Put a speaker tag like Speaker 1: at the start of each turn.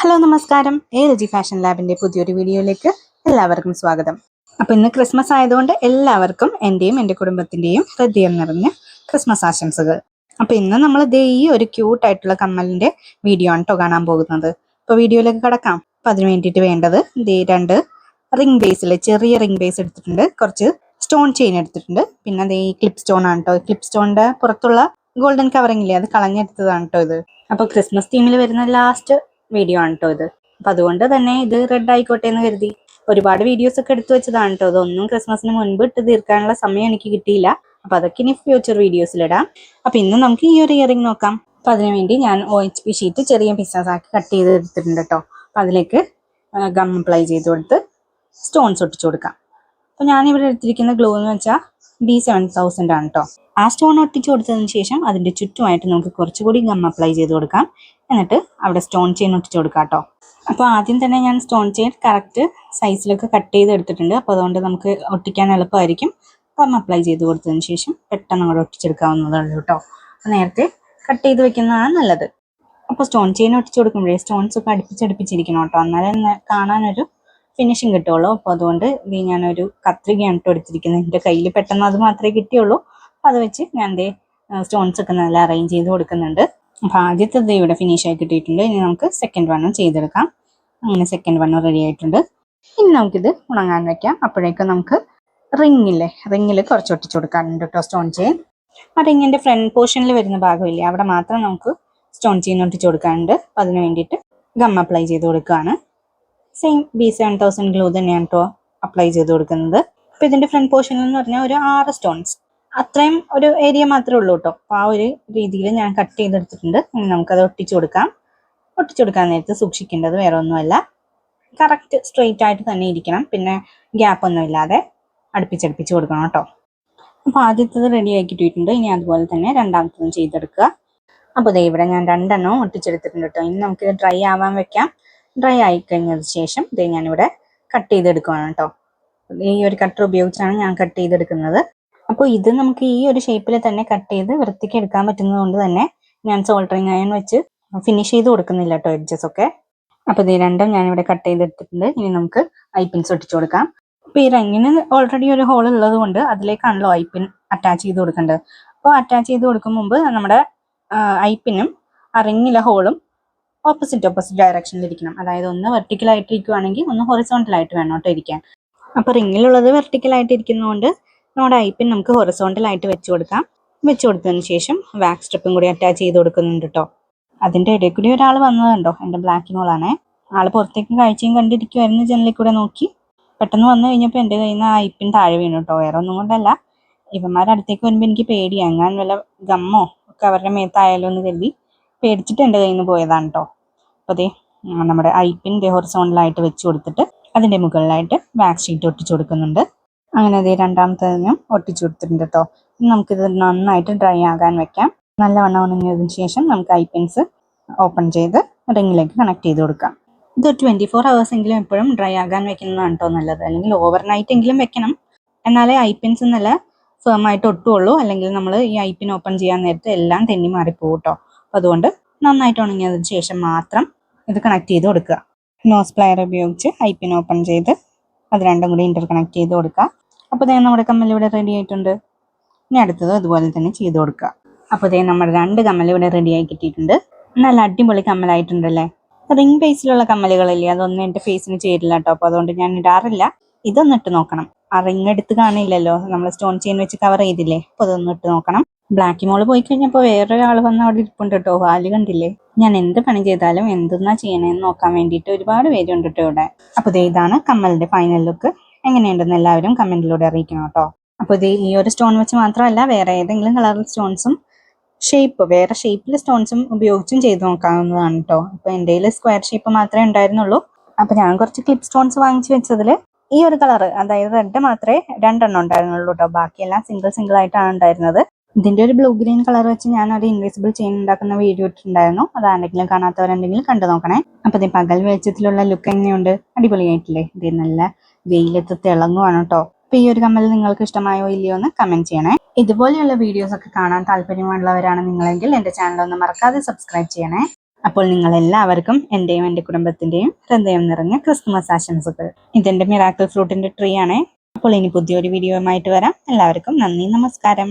Speaker 1: Hello നമസ്കാരം. A fashion ലാബിന്റെ പുതിയൊരു വീഡിയോയിലേക്ക് എല്ലാവർക്കും സ്വാഗതം. അപ്പോൾ ഇന്ന് ക്രിസ്മസ് ആയതുകൊണ്ട് എല്ലാവർക്കും എൻ്റെയും എൻ്റെ കുടുംബത്തിൻ്റെയും ഹൃദയം നിറഞ്ഞ ക്രിസ്മസ് ആശംസകൾ. അപ്പോൾ ഇന്ന് നമ്മൾ ഈ ഒരു ക്യൂട്ടായിട്ടുള്ള കമ്മലിൻ്റെ വീഡിയോ ആണ് കേട്ടോ കാണാൻ പോകുന്നത്. അപ്പോൾ വീഡിയോയിലേക്ക് കടക്കാം. അപ്പോൾ അതിന് വേണ്ടിയിട്ട് വേണ്ടത് രണ്ട് റിംഗ് ബേസിൽ ചെറിയ റിംഗ് ബേസ് എടുത്തിട്ടുണ്ട്, കുറച്ച് സ്റ്റോൺ ചെയിൻ എടുത്തിട്ടുണ്ട്, പിന്നെ ഈ ക്ലിപ്പ് സ്റ്റോൺ ആണ് കേട്ടോ. ക്ലിപ്പ് സ്റ്റോണിൻ്റെ പുറത്തുള്ള ഗോൾഡൻ കവറിംഗ് ഇല്ലേ, അത് കളഞ്ഞെടുത്തതാണ് കേട്ടോ ഇത്. അപ്പോൾ ക്രിസ്മസ് തീമിൽ വരുന്ന ലാസ്റ്റ് വീഡിയോ ആണ് കേട്ടോ ഇത്. അപ്പൊ അതുകൊണ്ട് തന്നെ ഇത് റെഡ് ആയിക്കോട്ടെ എന്ന് കരുതി ഒരുപാട് വീഡിയോസ് ഒക്കെ എടുത്തു വെച്ചതാണ് കേട്ടോ. ഇതൊന്നും ക്രിസ്മസിന് മുൻപ് ഇട്ട് തീർക്കാനുള്ള സമയം എനിക്ക് കിട്ടിയില്ല. അപ്പൊ അതൊക്കെ ഇനി ഫ്യൂച്ചർ വീഡിയോസിലിടാം. അപ്പൊ ഇന്ന് നമുക്ക് ഈ ഒരു ഇയറിംഗ് നോക്കാം. അപ്പൊ അതിനുവേണ്ടി ഞാൻ OHP ഷീറ്റ് ചെറിയ പീസസ് ആക്കി കട്ട് ചെയ്ത് എടുത്തിട്ടുണ്ട് കേട്ടോ. അപ്പൊ അതിലേക്ക് ഗം അപ്ലൈ ചെയ്ത് കൊടുത്ത് സ്റ്റോൺസ് ഒട്ടിച്ചു കൊടുക്കാം. അപ്പൊ ഞാനിവിടെ എടുത്തിരിക്കുന്ന ഗ്ലൂ എന്ന് വെച്ചാൽ B7000 ആണ് കേട്ടോ. ആ സ്റ്റോൺ ഒട്ടിച്ചു കൊടുത്തതിന് ശേഷം അതിന്റെ ചുറ്റുമായിട്ട് നമുക്ക് കുറച്ചുകൂടി ഗം അപ്ലൈ ചെയ്ത് കൊടുക്കാം. എന്നിട്ട് അവിടെ സ്റ്റോൺ ചെയിൻ ഒട്ടിച്ചു കൊടുക്കാം കേട്ടോ. അപ്പോൾ ആദ്യം തന്നെ ഞാൻ സ്റ്റോൺ ചെയിൻ കറക്റ്റ് സൈസിലൊക്കെ കട്ട് ചെയ്ത് എടുത്തിട്ടുണ്ട്. അപ്പോൾ അതുകൊണ്ട് നമുക്ക് ഒട്ടിക്കാൻ എളുപ്പമായിരിക്കും. ഗം അപ്ലൈ ചെയ്ത് കൊടുത്തതിന് ശേഷം പെട്ടെന്ന് അങ്ങോട്ട് ഒട്ടിച്ചെടുക്കാവുന്നതാണ് കേട്ടോ. അപ്പോൾ നേരത്തെ കട്ട് ചെയ്ത് വെക്കുന്നതാണ് നല്ലത്. അപ്പോൾ സ്റ്റോൺ ചെയിൻ ഒട്ടിച്ചു കൊടുക്കുമ്പോഴേ സ്റ്റോൺസ് ഒക്കെ അടുപ്പിച്ചടിപ്പിച്ചിരിക്കണം കേട്ടോ, എന്നാലേ കാണാനൊരു ഫിനിഷിങ് കിട്ടുള്ളൂ. അപ്പോൾ അതുകൊണ്ട് ഞാനൊരു കത്രികയാണ് കേട്ടോ എടുത്തിരിക്കുന്നത്. എൻ്റെ കയ്യിൽ പെട്ടെന്ന് അത് മാത്രമേ കിട്ടിയുള്ളൂ. അത് വെച്ച് ഞാൻ സ്റ്റോൺസ് ഒക്കെ നല്ല അറേഞ്ച് ചെയ്ത് കൊടുക്കുന്നുണ്ട്. അപ്പോൾ ആദ്യത്തെ ഇവിടെ ഫിനിഷ് ആയി കിട്ടിയിട്ടുണ്ട്. ഇനി നമുക്ക് സെക്കൻഡ് വണ്ണും ചെയ്തെടുക്കാം. അങ്ങനെ സെക്കൻഡ് വണ്ണും റെഡി ആയിട്ടുണ്ട്. ഇനി നമുക്കിത് ഉണങ്ങാൻ വെക്കാം. അപ്പോഴേക്കും നമുക്ക് റിങ്ങിൽ കുറച്ച് ഒട്ടിച്ചു കൊടുക്കാറുണ്ട് കേട്ടോ സ്റ്റോൺ ചെയിൻ. ആ റിങ്ങിൻ്റെ ഫ്രണ്ട് പോർഷനിൽ വരുന്ന ഭാഗമില്ലേ, അവിടെ മാത്രം നമുക്ക് സ്റ്റോൺ ചെയിൻ ഒട്ടിച്ചു കൊടുക്കാറുണ്ട്. അപ്പം അതിന് വേണ്ടിയിട്ട് ഗം അപ്ലൈ ചെയ്ത് കൊടുക്കുകയാണ്. സെയിം B7000 ഗ്ലൂ തന്നെയാണ് കേട്ടോ അപ്ലൈ ചെയ്ത് കൊടുക്കുന്നത്. അപ്പോൾ ഇതിൻ്റെ ഫ്രണ്ട് പോർഷനിൽ എന്ന് പറഞ്ഞാൽ ഒരു 6 സ്റ്റോൺസ്, അത്രയും ഒരു ഏരിയ മാത്രമേ ഉള്ളൂ കേട്ടോ. അപ്പോൾ ആ ഒരു രീതിയിൽ ഞാൻ കട്ട് ചെയ്തെടുത്തിട്ടുണ്ട്. ഇനി നമുക്കത് ഒട്ടിച്ചു കൊടുക്കാം. ഒട്ടിച്ചു കൊടുക്കാൻ നേരത്ത് സൂക്ഷിക്കേണ്ടത് വേറെ ഒന്നുമല്ല, കറക്റ്റ് സ്ട്രെയിറ്റ് ആയിട്ട് തന്നെ ഇരിക്കണം. പിന്നെ ഗ്യാപ്പ് ഒന്നും ഇല്ലാതെ അടുപ്പിച്ചടുപ്പിച്ച് കൊടുക്കണം കേട്ടോ. അപ്പോൾ ആദ്യത്തത് റെഡി ആക്കി ഇട്ടിട്ടുണ്ട്. ഇനി അതുപോലെ തന്നെ രണ്ടാമത്തതും ചെയ്തെടുക്കുക. അപ്പോൾ ഇവിടെ ഞാൻ 2 എണ്ണം ഒട്ടിച്ചെടുത്തിട്ടുണ്ട് കേട്ടോ. ഇനി നമുക്കിത് ഡ്രൈ ആവാൻ വെക്കാം. ഡ്രൈ ആയി കഴിഞ്ഞതിന് ശേഷം ഞാനിവിടെ കട്ട് ചെയ്തെടുക്കുകയാണ് കേട്ടോ. ഈ ഒരു കട്ടർ ഉപയോഗിച്ചാണ് ഞാൻ കട്ട് ചെയ്തെടുക്കുന്നത്. അപ്പോൾ ഇത് നമുക്ക് ഈ ഒരു ഷേപ്പിൽ തന്നെ കട്ട് ചെയ്ത് വൃത്തിക്ക് എടുക്കാൻ പറ്റുന്നത് കൊണ്ട് തന്നെ ഞാൻ സോൾഡറിങ് അയൺ വെച്ച് ഫിനിഷ് ചെയ്ത് കൊടുക്കുന്നില്ല കേട്ടോ എഡ്ജസ് ഒക്കെ. അപ്പോൾ ഇത് രണ്ടും ഞാനിവിടെ കട്ട് ചെയ്തെടുത്തിട്ടുണ്ട്. ഇനി നമുക്ക് ഐപ്പിൻസ് ഒട്ടിച്ചു കൊടുക്കാം. അപ്പോൾ ഈ റിങ്ങിന് ഓൾറെഡി ഒരു ഹോൾ ഉള്ളത് കൊണ്ട് അതിലേക്കാണല്ലോ ഐപ്പിൻ അറ്റാച്ച് ചെയ്ത് കൊടുക്കേണ്ടത്. അപ്പോൾ അറ്റാച്ച് ചെയ്ത് കൊടുക്കും മുമ്പ് നമ്മുടെ ഐപ്പിനും ആ റിങ്ങിലെ ഹോളും ഓപ്പോസിറ്റ് ഡയറക്ഷനിൽ ഇരിക്കണം. അതായത് ഒന്ന് വെർട്ടിക്കലായിട്ട് ഇരിക്കുവാണെങ്കിൽ ഒന്ന് ഹൊറിസോണ്ടലായിട്ട് വേണം കേട്ടോ ഇരിക്കാൻ. അപ്പോൾ റിങ്ങിലുള്ളത് വെർട്ടിക്കലായിട്ട് ഇരിക്കുന്നതുകൊണ്ട് നമ്മുടെ ഐപ്പിൻ നമുക്ക് ഹൊറിസോണ്ടലായിട്ട് വെച്ച് കൊടുക്കാം. വെച്ച് കൊടുത്തതിന് ശേഷം വാക്സ് സ്ട്രിപ്പും കൂടി അറ്റാച്ച് ചെയ്ത് കൊടുക്കുന്നുണ്ട് കേട്ടോ. അതിൻ്റെ ഇടയിൽ കൂടി ഒരാൾ വന്നതുണ്ടോ, എൻ്റെ ബ്ലാക്ക് മോളാണേ. ആൾ പുറത്തേക്ക് കാഴ്ചയും കണ്ടിരിക്കുമായിരുന്നു ജനലിൽ കൂടെ നോക്കി. പെട്ടെന്ന് വന്നു കഴിഞ്ഞപ്പോൾ എൻ്റെ കയ്യിൽ നിന്ന് ആ ഐപ്പിൻ താഴെ വീണു കേട്ടോ. വേറെ ഒന്നും കൊണ്ടല്ല, ഇവന്മാരുടെ അടുത്തേക്ക് വരുമ്പോൾ എനിക്ക് പേടിയാണ്. ഞാൻ വല്ല ഗമ്മോ ഒക്കെ അവരുടെ മേത്തായാലോ എന്ന് കരുതി പേടിച്ചിട്ട് എൻ്റെ കയ്യിൽ നിന്ന് പോയതാണ് കേട്ടോ. അപ്പോൾ നമ്മുടെ ഐപ്പിൻ ഹൊറിസോണ്ടലായിട്ട് വെച്ച് കൊടുത്തിട്ട് അതിൻ്റെ മുകളിലായിട്ട് വാക്സ് ഷീറ്റ് ഒട്ടിച്ചു കൊടുക്കുന്നുണ്ട്. അങ്ങനെ രണ്ടാമത്തേതിനും ഒട്ടിച്ചു കൊടുത്തിട്ടുണ്ട് കേട്ടോ. ഇനി നമുക്കിത് നന്നായിട്ട് ഡ്രൈ ആകാൻ വെക്കാം. നല്ലവണ്ണം ഉണങ്ങിയതിന് ശേഷം നമുക്ക് ഐപ്പിൻസ് ഓപ്പൺ ചെയ്ത് റിങ്ങിലേക്ക് കണക്ട് ചെയ്ത് കൊടുക്കാം. ഇത് 24 hours എങ്കിലും എപ്പോഴും ഡ്രൈ ആകാൻ വെക്കുന്നതാണ് കേട്ടോ നല്ലത്. അല്ലെങ്കിൽ ഓവർനൈറ്റ് എങ്കിലും വെക്കണം, എന്നാലേ ഐപ്പിൻസ് നല്ല ഫേം ആയിട്ട് ഒട്ടുള്ളൂ. അല്ലെങ്കിൽ നമ്മൾ ഈ ഐപ്പിൻ ഓപ്പൺ ചെയ്യാൻ നേരത്തെ എല്ലാം തെന്നി മാറിപ്പോകും കേട്ടോ. അപ്പോൾ അതുകൊണ്ട് നന്നായിട്ട് ഉണങ്ങിയതിന് ശേഷം മാത്രം ഇത് കണക്ട് ചെയ്ത് കൊടുക്കുക. നോസ് പ്ലയർ ഉപയോഗിച്ച് ഐപ്പിൻ ഓപ്പൺ ചെയ്ത് അത് രണ്ടും കൂടി കണക്ട് ചെയ്ത് കൊടുക്കുക. അപ്പോൾ നമ്മുടെ കമ്മൽ ഇവിടെ റെഡി ആയിട്ടുണ്ട്. ഇനി അടുത്തത് അതുപോലെ തന്നെ ചെയ്ത് കൊടുക്കുക. അപ്പോൾ നമ്മുടെ 2 കമ്മൽ ഇവിടെ റെഡി ആയി കിട്ടിയിട്ടുണ്ട്. നല്ല അടിപൊളി കമ്മലായിട്ടുണ്ടല്ലേ. റിംഗ് ബേസിലുള്ള കമ്മലുകളില്ലേ, അതൊന്നും എൻ്റെ ഫേസിന് ചേരില്ല കേട്ടോ. അപ്പോൾ അതുകൊണ്ട് ഞാൻ ഇടാറില്ല. ഇതൊന്ന് ഇട്ട് നോക്കണം. ആ റിംഗ് എടുത്ത് കാണില്ലല്ലോ, നമ്മൾ സ്റ്റോൺ ചെയിൻ വെച്ച് കവർ ചെയ്തില്ലേ. അപ്പോൾ അതൊന്ന് ഇട്ട് നോക്കണം. ബ്ലാക്കി മോള് പോയി കഴിഞ്ഞപ്പോൾ വേറൊരാൾ വന്ന് അവിടെ ഇരിപ്പുണ്ട് കേട്ടോ. വാല് കണ്ടില്ലേ. ഞാൻ എന്ത് പണി ചെയ്താലും എന്തെന്നാ ചെയ്യണേന്ന് നോക്കാൻ വേണ്ടിയിട്ട് ഒരുപാട് പേരുണ്ട് കേട്ടോ ഇവിടെ. അപ്പോൾ ഇതാണ് കമ്മലിൻ്റെ ഫൈനൽ ലുക്ക്. എങ്ങനെയുണ്ടെന്ന് എല്ലാവരും കമൻറ്റിലൂടെ അറിയിക്കണം കേട്ടോ. അപ്പോൾ ഈ ഒരു സ്റ്റോൺ വെച്ച് മാത്രമല്ല, വേറെ ഏതെങ്കിലും കളറിൽ സ്റ്റോൺസും വേറെ ഷേപ്പിൽ സ്റ്റോൺസും ഉപയോഗിച്ചും ചെയ്ത് നോക്കാവുന്നതാണ് കേട്ടോ. അപ്പോൾ എൻ്റെ കയ്യിൽ സ്ക്വയർ ഷേപ്പ് മാത്രമേ ഉണ്ടായിരുന്നുള്ളൂ. അപ്പോൾ ഞാൻ കുറച്ച് ക്ലിപ്പ് സ്റ്റോൺസ് വാങ്ങിച്ച് വെച്ചതിൽ ഈ ഒരു കളർ, അതായത് റെഡ് മാത്രമേ 2 എണ്ണം ഉണ്ടായിരുന്നുള്ളൂ കേട്ടോ. ബാക്കിയെല്ലാം സിംഗിൾ ആയിട്ടാണ് ഉണ്ടായിരുന്നത്. ഇതിൻ്റെ ഒരു ബ്ലൂ ഗ്രീൻ കളർ വെച്ച് ഞാൻ ഒരു ഇൻവിസിബിൾ ചെയിൻ ഉണ്ടാക്കുന്ന വീഡിയോ ഇട്ടിട്ടുണ്ടായിരുന്നു. അതാരെങ്കിലും കാണാത്തവരുണ്ടെങ്കിൽ കണ്ടു നോക്കണേ. അപ്പോൾ പകൽ വെളിച്ചത്തിലുള്ള ലുക്ക് എങ്ങനെയുണ്ട്, അടിപൊളിയായിട്ടില്ലേ. ഇത് നല്ല വെയിലത്ത് തിളങ്ങുവാണ് കേട്ടോ. അപ്പോൾ ഈ ഒരു കമ്മൽ നിങ്ങൾക്ക് ഇഷ്ടമായോ ഇല്ലയോ എന്ന് കമൻറ്റ് ചെയ്യണേ. ഇതുപോലെയുള്ള വീഡിയോസ് ഒക്കെ കാണാൻ താല്പര്യമുള്ളവരാണ് നിങ്ങളെങ്കിൽ എൻ്റെ ചാനൽ ഒന്ന് മറക്കാതെ സബ്സ്ക്രൈബ് ചെയ്യണേ. അപ്പോൾ നിങ്ങൾ എല്ലാവർക്കും എൻ്റെയും എൻ്റെ കുടുംബത്തിൻ്റെയും ഹൃദയം നിറഞ്ഞ ക്രിസ്തുമസ് ആശംസകൾ. ഇതെൻ്റെ മിറാക്കിൾ ഫ്രൂട്ടിൻ്റെ ട്രീ ആണേ. അപ്പോൾ ഇനി പുതിയൊരു വീഡിയോയുമായിട്ട് വരാം. എല്ലാവർക്കും നന്ദി, നമസ്കാരം.